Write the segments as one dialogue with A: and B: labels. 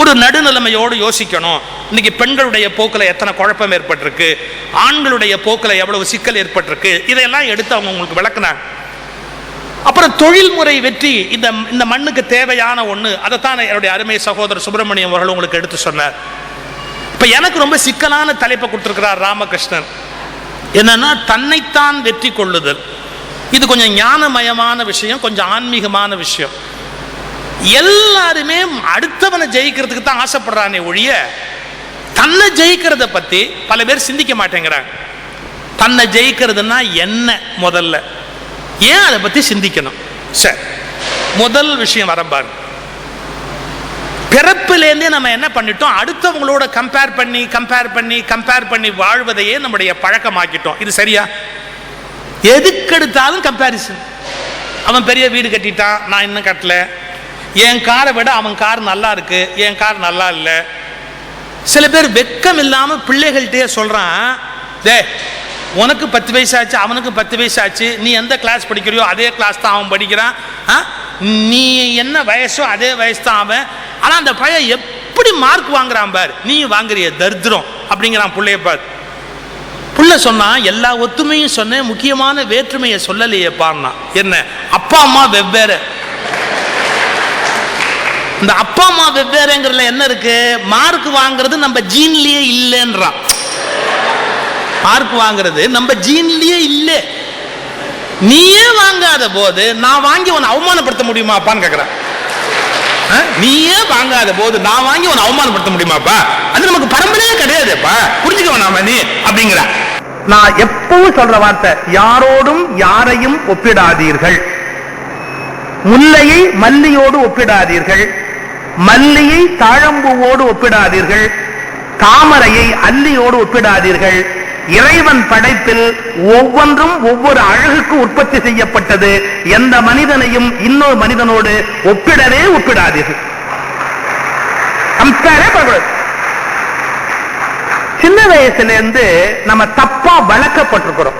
A: ஒரு நடுநிலைமையோடு யோசிக்கணும். இன்னைக்கு பெண்களுடைய போக்கில் எத்தனை குழப்பம் ஏற்பட்டிருக்கு, ஆண்களுடைய போக்கில் எவ்வளவு சிக்கல் ஏற்பட்டிருக்கு, இதையெல்லாம் எடுத்து அவங்க உங்களுக்கு விளக்குனாங்க. அப்புறம் தொழில்முறை வெற்றி இந்த மண்ணுக்கு தேவையான ஒன்று, அதைத்தான் என்னுடைய அருமை சகோதரர் சுப்பிரமணியம் அவர்கள் உங்களுக்கு எடுத்து சொன்னார். இப்போ எனக்கு ரொம்ப சிக்கலான தலைப்பை கொடுத்துருக்கிறார் ராமகிருஷ்ணன். என்னன்னா தன்னைத்தான் வெற்றி கொள்ளுதல். இது கொஞ்சம் ஞானமயமான விஷயம், கொஞ்சம் ஆன்மீகமான விஷயம். எல்லாருமே அடுத்தவனை ஜெயிக்கிறதுக்கு தான் ஆசைப்படுறானே ஒழிய தன்னை ஜெயிக்கிறத பற்றி பல பேர் சிந்திக்க மாட்டேங்கிறாங்க. தன்னை ஜெயிக்கிறதுனா என்ன, முதல்ல ஏன் அதை பற்றி சிந்திக்கணும்? சரி, முதல் விஷயம் வரம்பாரு. பிறப்பிலேருந்தே நம்ம என்ன பண்ணிட்டோம், அடுத்தவங்களோட கம்பேர் பண்ணி வாழ்வதையே நம்முடைய பழக்கமாக்கிட்டோம். இது சரியா? எதுக்கெடுத்தாலும் கம்பேரிசன். அவன் பெரிய வீடு கட்டிட்டான், நான் இன்னும் கட்டல. என் காரை விட அவன் கார் நல்லா இருக்கு, என் கார் நல்லா இல்லை. சில பேர் வெக்கம் இல்லாமல் பிள்ளைகள்கிட்டயே சொல்றான், டே உனக்கு 10 வயசாச்சு, அவனுக்கு 10 வயசாச்சு, நீ எந்த கிளாஸ் படிக்கிறியோ அதே கிளாஸ் தான் அவன் படிக்கிறான், நீ என்ன வயசோ அதே வயசு தான் அவன். ஆனால் அந்த பையன் எப்படி மார்க் வாங்குறான் பார், நீ வாங்குறிய தரித்திரம் அப்படிங்கிறான் பிள்ளைய பார். புள்ள சொன்னா எல்லா ஒத்துமையும் சொன்னேன், முக்கியமான வேற்றுமையை சொல்லலையே பாருனா. என்ன, அப்பா அம்மா வெவ்வேறு. இந்த அப்பா அம்மா வெவ்வேறுங்கிறதுல என்ன இருக்கு, மார்க் வாங்குறது நம்ம ஜீன்லயே இல்லைன்றான். மார்க் வாங்குறது நம்ம ஜீன்லயே இல்லை. நீயே வாங்காத போது நான் வாங்கி உன்னை அவமானப்படுத்த முடியுமாப்பான்னு கேட்கிறேன். நீயே வாங்காத போது நான் வாங்கி உன்னை அவமானப்படுத்த முடியுமாப்பா? அது நமக்கு பரம்பரையே கிடையாதுப்பா, புரிஞ்சுக்க வேணாமா நீ அப்படிங்கிற. நான் எப்பவும் சொல்ற வார்த்தை, யாரோடும் யாரையும் ஒப்பிடாதீர்கள். முல்லையை மல்லியோடு ஒப்பிடாதீர்கள், மல்லியை தாழம்பூவோடு ஒப்பிடாதீர்கள், தாமரையை அல்லியோடு ஒப்பிடாதீர்கள். இறைவன் படைப்பில் ஒவ்வொன்றும் ஒவ்வொரு அழகுக்கு உற்பத்தி செய்யப்பட்டது. எந்த மனிதனையும் இன்னொரு மனிதனோடு ஒப்பிடாதீர்கள். சின்ன வயசுல இருந்து நம்ம தப்பா வளர்க்கப்பட்டிருக்கிறோம்.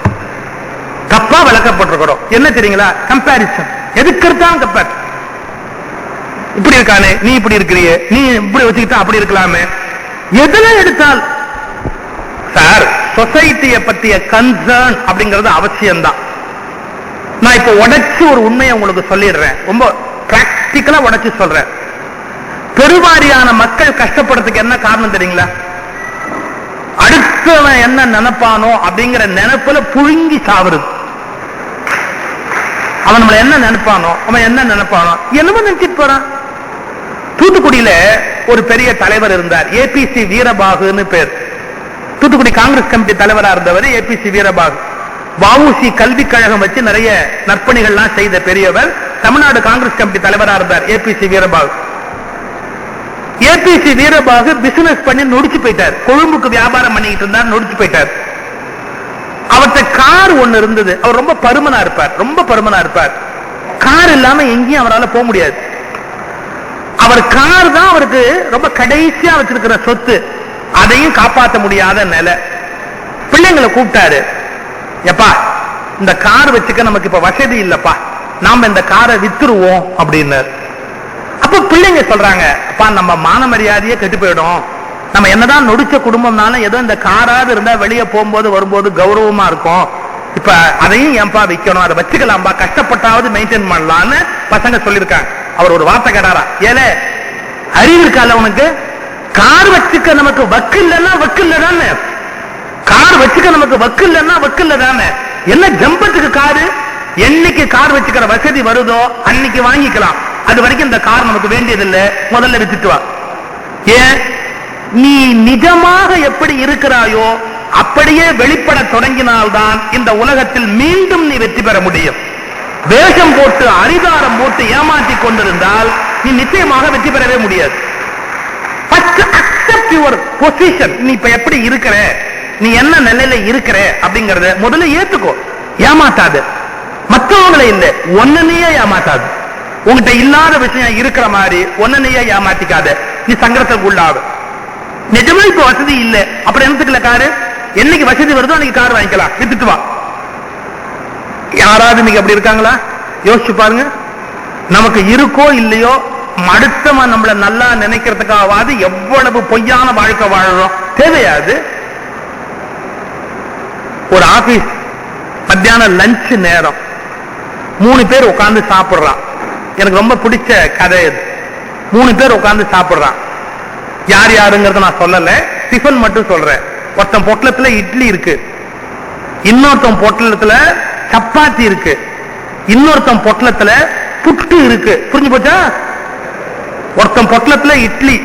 A: என்ன தெரியுங்களா? கம்பேரிசன். எதுக்கு இருந்தாலும் கம்பேர். இப்படி இருக்கானே, நீ இப்படி இருக்கிறிய, நீ இப்படி வச்சுக்கிட்டா அப்படி இருக்கலாமே. எதுல எடுத்தால் சார் சொசைட்டியை பற்றிய கன்சர்ன் அப்படிங்கிறது அவசியம்தான். நான் இப்ப உடைச்சு ஒரு உண்மையை உங்களுக்கு சொல்லிடுறேன், ரொம்ப பிராக்டிக்கலா உடைச்சு சொல்றேன். பெருவாரியான மக்கள் கஷ்டப்படுறதுக்கு என்ன காரணம் தெரியுங்களா? அடுத்தவன் என்ன நினைப்பானோ அப்படிங்கிற நினைப்புல புழுங்கி சாவுறது. அவன் நம்மள என்ன நினைப்பானோ, அவன் என்ன நினைப்பானோ, என்னமோ நினைச்சிட்டு போறான். தூத்துக்குடியில ஒரு பெரிய தலைவர் இருந்தார், ஏபிசி வீரபாகுன்னு பேர். தூத்துக்குடி காங்கிரஸ் கமிட்டி தலைவரா இருந்தவர் ஏபிசி வீரபாகு. வஉசி கல்வி கழகம் வச்சு நிறைய நற்பணிகள்லாம் செய்த பெரியவர். தமிழ்நாடு காங்கிரஸ் கமிட்டி தலைவரா இருந்தார் ABC Veerabahu. ABC Veerabahu business பண்ணி நொடிச்சு போயிட்டார். கொழும்புக்கு வியாபாரம் பண்ணிட்டு இருந்தார், நொடிச்சு போயிட்டார். அவர்கிட்ட கார் ஒண்ணு இருந்தது. அவர் ரொம்ப பருமனா இருப்பார். கார் இல்லாம எங்கேயும் அவரால் போக முடியாது. அவர் கார் தான் அவருக்கு ரொம்ப கடைசியா வச்சிருக்கிற சொத்து. அதையும் காப்பாற்ற முடியாத நிலை. பிள்ளைங்களை கூப்பிட்டாரு, எப்பா இந்த கார் வச்சுக்க நமக்கு இப்ப வசதி இல்லப்பா, நாம இந்த காரை வித்துருவோம் அப்படின்னாரு. அப்ப பிள்ளைங்க சொல்றாங்க, அப்பா நம்ம மான மரியாதையே கெட்டு போயிடும், நம்ம என்னதான் நொடிச்ச குடும்பம்னாலும் ஏதோ இந்த காராது இருந்தா வெளியே போகும்போது வரும்போது கௌரவமா இருக்கும், இப்ப அதையும் ஏன்பா விற்கணும், அதை வச்சுக்கலாம்பா, கஷ்டப்பட்டாவது மெயின்டைன் பண்ணலான்னு பசங்க சொல்லியிருக்காங்க. அவர் ஒரு வார்த்தை கேட்டாரா, ஏலே அறிவு இருக்கால உனக்கு, கார் வச்சுக்க நமக்கு வக்கு இல்லைன்னா வக்கு இல்லதானே, கார் வச்சுக்க நமக்கு வக்கு இல்லைன்னா வக்கு இல்லதானே, என்ன ஜம்பத்துக்கு காரு, என்னைக்கு கார் வச்சுக்கிற வசதி வருதோ அன்னைக்கு வாங்கிக்கலாம், அது வரைக்கும் இந்த கார் நமக்கு வேண்டியதில்லை, முதல்ல வித்துட்டு வா. ஏன், நீ நிஜமாக எப்படி இருக்கிறாயோ அப்படியே வெளிப்பட தொடங்கினால்தான் இந்த உலகத்தில் மீண்டும் நீ வெற்றி பெற முடியும். வேஷம் போட்டு அரிதாரம் போட்டு ஏமாற்றி கொண்டிருந்தால் நீ நிச்சயமாக வெற்றி பெறவே முடியாது. Accept your position. நீ இப்ப எப்படி இருக்கிற, நீ என்ன நிலையில இருக்கிற அப்படிங்கறத முதல்ல ஏத்துக்கோ. ஏமாத்தாது, மற்றவங்களை இல்லை ஒன்னனையே ஏமாத்தாது. உங்ககிட்ட இல்லாத விஷயம் இருக்கிற மாதிரி ஒன்னனையே ஏமாத்திக்காத, நீ சங்கடத்துக்கு உள்ளாக. நிஜமா இப்ப வசதி இல்லை, அப்படி என்னத்துக்குல காரு, என்னைக்கு வசதி வருதோ அன்னைக்கு கார் வாங்கிக்கலாம், வித்துட்டு வா. யாராவது நீங்க அப்படி இருக்காங்களா? யோசிச்சு பாருங்க. நமக்கு இருக்கோ இல்லையோ அடுத்தவன் நம்மள நல்லா நினைக்கிறதுக்காவது எவ்வளவு பொய்யான வாழ்க்கை வாழறோம்? தேவையாது. ஒரு ஆபீஸ் மத்தியானம் லஞ்ச் நேரம் 3 பேர் உட்கார்ந்து சாப்பிடுறான். எனக்கு ரொம்ப பிடிச்ச கதை இது. 3 பேர் உட்கார்ந்து சாப்பிடுறான். யார் யாருங்கிறத நான் சொல்லல, டிஃபன் மட்டும் சொல்றேன். ஒருத்தன் பொட்டலத்துல இட்லி இருக்கு, இன்னொருத்தன் பொட்டலத்துல சப்பாத்தி இருக்கு, இன்னொருத்தன் பொட்டலத்துல புட்டு இருக்கு. புரிஞ்சு போச்சா? ஒருத்தன் பொட்டலத்துல இட்லி,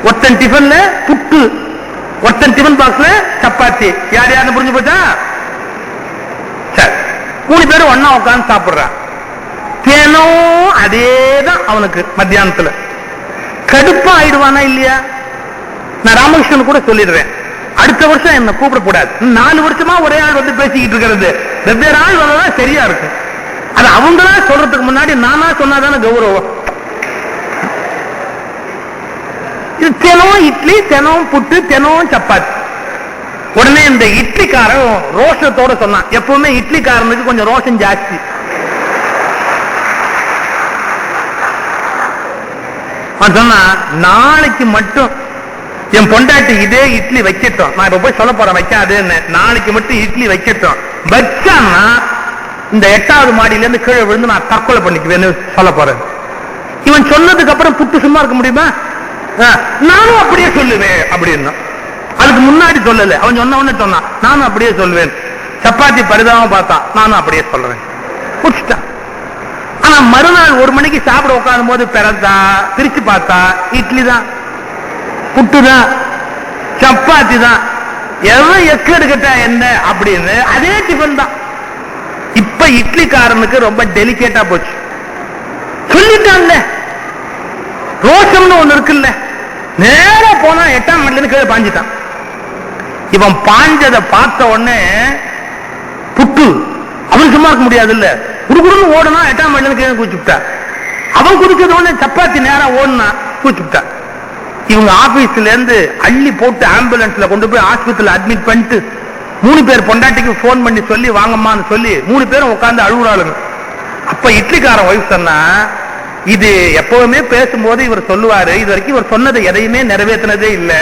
A: ஒருத்தன் டிஃபன்ல புட்டு, ஒருத்தன் டிஃபன் பாக்ஸ்ல சப்பாத்தி. யார் யாருன்னு புரிஞ்சு போச்சா? சரி, 3 பேரும் ஒன்னா உட்கார்ந்து சாப்பிடுறான். தினம் அதேதான் அவனுக்கு. மத்தியானத்துல கடுப்பா ஆயிடுவானா இல்லையா? நான் ராமகிருஷ்ணன் கூட சொல்லிடுறேன், அடுத்த வருஷம் என்ன கூப்பிடக்கூடாது. 4 வருஷமா ஒரே ஆள் வந்து பேசிக்கிட்டு இருக்கிறது, வெவ்வேறு ஆள் வந்ததான் சரியா இருக்கு. அது அவங்களா சொல்றதுக்கு முன்னாடி நானா சொன்னாதானே கௌரவம். இது தினம் இட்லி, தினம் புட்டு, தினம் சப்பாத்தி. உடனே இந்த இட்லிக்காரன் ரோஷத்தோட சொன்னான். எப்பவுமே இட்லிக்காரனுக்கு கொஞ்சம் ரோஷம் ஜாஸ்தி. அவன் சொன்னா, நாளைக்கு மட்டும் என் பொண்டாட்டி இதே இட்லி வைக்கட்டும். நான் இப்ப போய் சொல்ல போறேன் வைக்காதுன்னு. நாளைக்கு மட்டும் இட்லி வைக்கட்டும். வச்சான்னா இந்த 8வது மாடியில இருந்து கீழே விழுந்து நான் தற்கொலை பண்ணிக்குவேன்னு சொல்ல போறேன். இவன் சொன்னதுக்கு அப்புறம் புட்டு சும்மா இருக்க முடியுமா? நானும் அப்படியே சொல்லுவேன் அப்படின்னு. அதுக்கு முன்னாடி சொல்லல, அவன் சொன்ன உடனே சொன்னான் நானும் அப்படியே சொல்லுவேன். சப்பாத்தி பரிதாபம் பார்த்தான், நானும் அப்படியே சொல்றேன். புடிச்சிட்டான். ஆனா மறுநாள் 1 மணிக்கு சாப்பிட உட்காரும் போது பிறந்தா பிரிச்சு பார்த்தா இட்லி தான், புட்டு தான், சப்பாத்தி தான். எவன் எக்கு எடுக்கட்டா என்ன அப்படின்னு அதே டிஃபன் தான். இப்ப இட்லிக்காரனுக்கு ரொம்ப டெலிகேட்டா போச்சு. சொல்லிட்டான்ல, ரோஷம்னு ஒண்ணு இருக்குல்ல, நேரா போனா 8ஆம் மாடில இருந்து கீழே பாஞ்சிட்டான். இவன் பாஞ்சதை பார்த்த உடனே புட்டு அவன் சும்மா இருக்க முடியாது இல்ல, குடுக்குடுன்னு ஓடுனா 8ஆம் மாடில இருந்து கீழே குதிச்சுட்டா. அவன் குதிச்சத உடனே சப்பாத்தி நேரா ஓடுனா குதிச்சுட்டா. இவங்க ஆபீஸ்ல இருந்து அள்ளி போட்டு ஆம்புலன்ஸ்ல கொண்டு போய் ஆஸ்பத்திரியில அட்மிட் பண்ணிட்டு 3 பேர் பொண்டாட்டிக்கு போன் பண்ணி சொல்லி வாங்கம்மான்னு சொல்லி 3 பேரும் உட்கார்ந்து அழுகுறாளுங்க. அப்ப இட்லிக்காரன் ஒய்ஃப் சொன்னா, இது எப்பவுமே பேசும்போது இவர் சொல்லுவாரு, இது வரைக்கும் இவர் சொன்னதை எதையுமே நிறைவேற்றினதே இல்லை,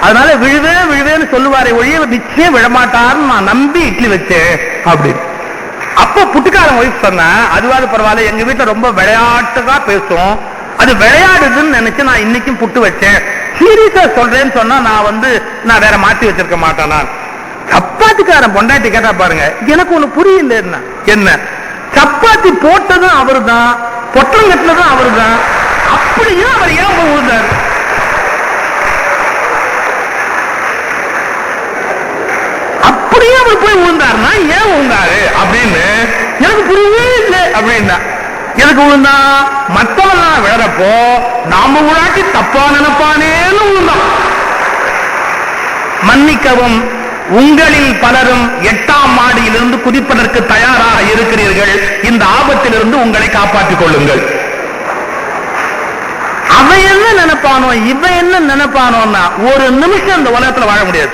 A: அதனால விழுவேன்னு சொல்லுவாரே ஒழிய நிச்சயம் விழமாட்டாருன்னு நான் நம்பி இட்லி வச்சேன் அப்படின்னு. அப்ப புட்டுக்காரன் ஒய்ஃப் சொன்னா, அதுவாது பரவாயில்ல, எங்க வீட்டுல ரொம்ப விளையாட்டுதான் பேசும், அது விளையாடுதுன்னு நினைச்சு நான் இன்னைக்கும் புட்டு வச்சேன், சீரியஸா சொல்றேன்னு சொன்னா நான் வேற மாத்தி வச்சிருக்க மாட்டேன். நான் சப்பாத்திக்காரன் பொண்டாட்டி கேட்டா பாருங்க, எனக்கு ஒண்ணு புரியல. என்ன சப்பாத்தி போட்டதும் அவரு தான், பொட்டலம் கட்டினதும் அவரு தான், அப்படியே அவர் ஏன் விழுந்தார்? அப்படியே அவர் போய் விழுந்தாருன்னா ஏன் விழுந்தாரு அப்படின்னு எனக்கு புரியவே இல்லை அப்படின்னா. எதுக்கு விழுந்தா? மத்தவன் விழறப்போ நாம விழாட்டி தப்பா நினைப்பானேன்னு விழுந்தான். மன்னிக்கவும், உங்களில் பலரும் 8ஆம் மாடியிலிருந்து குதிப்பதற்கு தயாராக இருக்கிறீர்கள். இந்த ஆபத்திலிருந்து உங்களை காப்பாற்றிக் கொள்ளுங்கள். அவன் என்ன நினைப்பானோ இவன் என்ன நினைப்பானோன்னா ஒரு நிமிஷம் இந்த உலகத்துல வாழ முடியாது.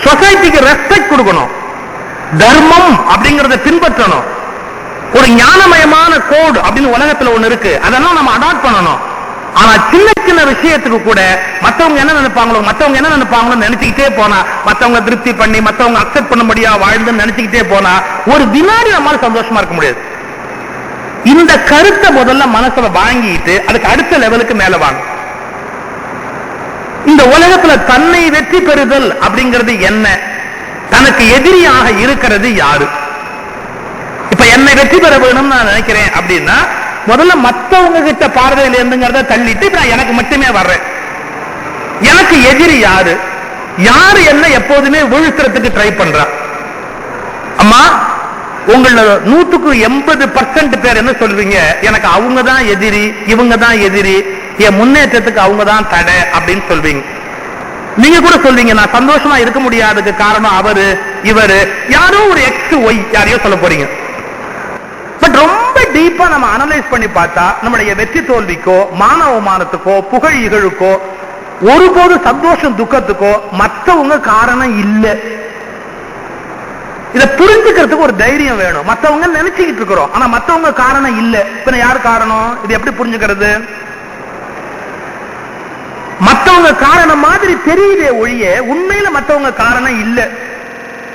A: சொசைட்டிக்கு ரெஸ்பெக்ட் கொடுக்கணும், தர்மம் அப்படிங்கறத பின்பற்றணும், ஒரு ஞானமயமான கோடு அப்படின்னு உலகத்துல ஒண்ணு இருக்கு, அதெல்லாம் நம்ம அடாப்ட் பண்ணணும். ஆனா சின்ன சின்ன விஷயத்துக்கு கூட மத்தவங்க என்ன நினைப்பாங்களோ நினைச்சுக்கிட்டே போனா, மத்தவங்க திருப்தி பண்ணி மத்தவங்க அக்செப்ட் பண்ண முடியா வாழ்ந்துன்னு நினைச்சுக்கிட்டே போனா ஒரு வினாடி நம்மால சந்தோஷமா இருக்க முடியாது. இந்த கருத்தை முதல்ல மனசுல வாங்கிட்டு அதுக்கு அடுத்த லெவலுக்கு மேல வாங்க. இந்த உலகத்துல தன்னை வெற்றி பெறுதல் அப்படிங்கிறது என்ன? தனக்கு எதிரியாக இருக்கிறது யாரு? இப்ப என்னை வெற்றி பெற வேணும்னு நான் நினைக்கிறேன் அப்படின்னா முதல்ல மத்தவங்க கிட்ட பார்வையில இருந்துங்கிறத தள்ளிட்டு நான் எனக்கு மட்டுமே வர்றேன். எனக்கு எதிரி யாரு? யாரு என்ன எப்போதுமே வீழ்த்துறதுக்கு ட்ரை பண்றா? அம்மா, உங்கள 100% பேர் என்ன சொல்றீங்க? எனக்கு அவங்க தான் எதிரி, இவங்க தான் எதிரி, என் முன்னேற்றத்துக்கு அவங்க தான் தடை அப்படின்னு சொல்வீங்க. நீங்க கூட சொல்வீங்க, நான் சந்தோஷமா இருக்க முடியாததுக்கு காரணம் அவரு இவரு, யாரோ ஒரு எக்ஸ் ஒய் யாரையோ சொல்ல போறீங்க. பட் ரொம்ப டீப்பா நம்ம அனலைஸ் பண்ணி பார்த்தா நம்முடைய வெற்றி தோல்விக்கோ மானவமானத்துக்கோ புகழ் இகழுக்கோ ஒருபோது சந்தோஷம் துக்கத்துக்கோ மற்றவங்க காரணம் இல்லை. இதை புரிஞ்சுக்கிறதுக்கு ஒரு தைரியம் வேணும். மத்தவங்க நினைச்சுக்கிட்டு இருக்கிறோம், ஆனா மத்தவங்க காரணம் இல்ல. இப்ப யார் காரணம்? இது எப்படி புரிஞ்சுக்கிறது? மத்தவங்க காரணம் மாதிரி தெரியுதே ஒழிய உண்மையில மத்தவங்க காரணம் இல்ல.